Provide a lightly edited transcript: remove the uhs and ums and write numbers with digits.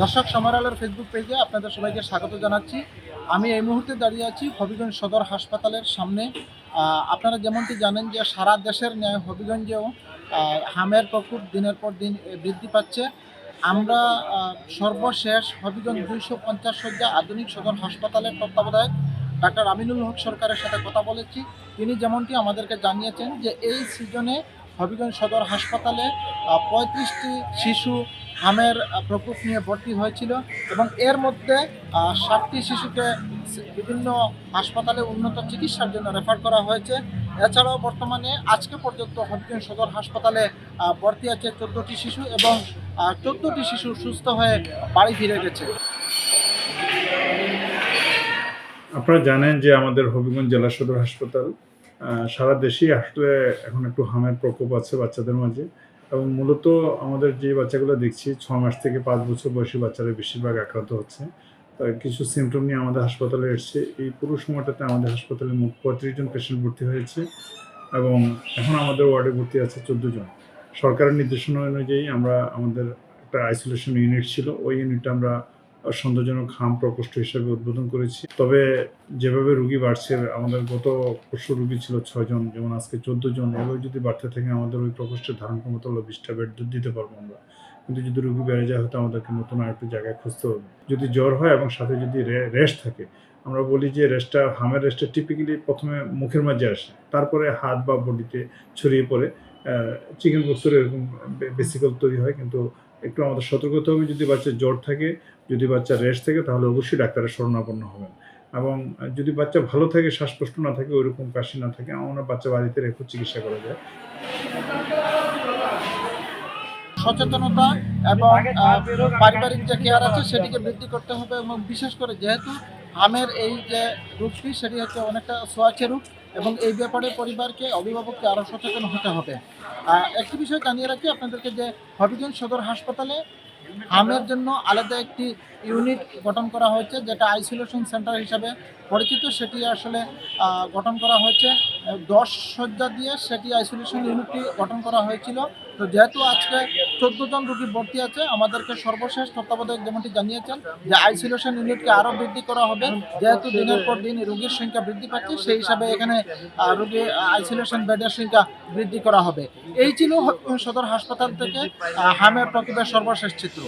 দর্শক সময়ের আলোর ফেসবুক পেজে আপনাদের সবাইকে স্বাগত জানাচ্ছি। আমি এই মুহূর্তে দাঁড়িয়ে আছি হবিগঞ্জ সদর হাসপাতালের সামনে। আপনারা যেমনটি জানেন যে সারা দেশের ন্যায় হবিগঞ্জেও হামের প্রকোপ দিনের পর দিন বৃদ্ধি পাচ্ছে। আমরা সর্বশেষ হবিগঞ্জ 250 শয্যা আধুনিক সদর হাসপাতালের তত্ত্বাবধায়ক ডাক্তার আমিনুল হক সরকারের সাথে কথা বলেছি। তিনি যেমনটি আমাদেরকে জানিয়েছেন যে এই সিজনে হবিগঞ্জ সদর হাসপাতালে 35টি শিশু হামের প্রকোপ নিয়ে ভর্তি হয়েছিল এবং এর মধ্যে 60টি শিশুকে বিভিন্ন হাসপাতালে উন্নত চিকিৎসার জন্য রেফার করা হয়েছে। এছাড়াও বর্তমানে আজকে পর্যন্ত হবিগঞ্জ সদর হাসপাতালে ভর্তি আছে 14টি শিশু এবং 14টি শিশু সুস্থ হয়ে বাড়ি ফিরে গেছে। আপনারা জানেন যে আমাদের হবিগঞ্জ জেলা সদর হাসপাতাল সারা দেশেই আসলে এখন একটু হামের প্রকোপ আছে বাচ্চাদের মাঝে, এবং মূলত আমাদের যে বাচ্চাগুলো দেখছি 6 মাস থেকে 5 বছর বয়সী বাচ্চারা বেশিরভাগ আক্রান্ত হচ্ছে। কিছু সিমটম নিয়ে আমাদের হাসপাতালে এসছে। এই পুরো সময়টাতে আমাদের হাসপাতালে মোট 35 জন পেশেন্ট ভর্তি হয়েছে এবং এখন আমাদের ওয়ার্ডে ভর্তি আছে 14 জন। সরকারের নির্দেশনা অনুযায়ী আমাদের একটা আইসোলেশন ইউনিট ছিল, ওই ইউনিটটা আমরা সন্দেহজনক হাম প্রকোষ্ঠ হিসেবে উদ্বোধন করেছি। তবে যেভাবে রুগী বাড়ছে, আমাদের গত পরশু রুগী ছিল 6 জন, যেমন আজকে 14 জন। এভাবে যদি বাড়তে থাকে আমাদের ওই প্রকোষ্ঠের ধারণ ক্ষমতা হলো 20টা বেড দিতে পারবো আমরা। কিন্তু যদি রুগী বেড়ে যায় হয়তো আমাদেরকে নতুন আরেকটু জায়গায় খুঁজতে হবে। যদি জ্বর হয় এবং সাথে যদি রেস্ট থাকে, আমরা বলি যে হামের রেস্টটা টিপিক্যালি প্রথমে মুখের মাঝে আসে, তারপরে হাত বা বডিতে ছড়িয়ে পড়ে চিকেন পক্সের এরকম বেসিক্যাল তৈরি হয়। কিন্তু একটু আমাদের সতর্ক হতে হবে, যদি বাচ্চার জ্বর থাকে, যদি বাচ্চা রেস্ট থাকে, তাহলে অবশ্যই ডাক্তারের শরণাপন্ন হবেন। এবং যদি বাচ্চা ভালো থাকে, শ্বাসকষ্ট না থাকে, ওইরকম কাশি না থাকে, আমরা বাচ্চা বাড়িতে রেখে চিকিৎসা করা যায়। সচেতনতা এবং পারিবারিক যে কেয়ার আছে সেটিকে বৃদ্ধি করতে হবে, এবং বিশেষ করে যেহেতু হামের এই যে রোগটি সেটি হচ্ছে অনেকটা ছোঁয়াচে রোগ, এবং এই ব্যাপারে পরিবারকে, অভিভাবককে আরও সচেতন হতে হবে। একটি বিষয় জানিয়ে রাখি আপনাদেরকে যে হবিগঞ্জ সদর হাসপাতালে হামের জন্য আলাদা একটি ইউনিট গঠন করা হয়েছে, যেটা আইসোলেশন সেন্টার হিসাবে পরিচিত। সেটি আসলে গঠন করা হয়েছে 10 শয্যা দিয়ে, সেটি আইসোলেশন ইউনিটটি গঠন করা হয়েছিল। তো যেহেতু আজকে 14 জন রোগী ভর্তি আছে, আমাদেরকে সর্বশেষ তত্ত্বাবধায়ক যেমনটি জানিয়েছেন যে আইসোলেশন ইউনিটকে আরও বৃদ্ধি করা হবে। যেহেতু দিনের পর দিন রোগীর সংখ্যা বৃদ্ধি পাচ্ছে, সেই হিসাবে এখানে রোগী আইসোলেশন বেডের সংখ্যা বৃদ্ধি করা হবে। এই ছিল সদর হাসপাতাল থেকে হামের প্রকোপের সর্বশেষ চিত্র।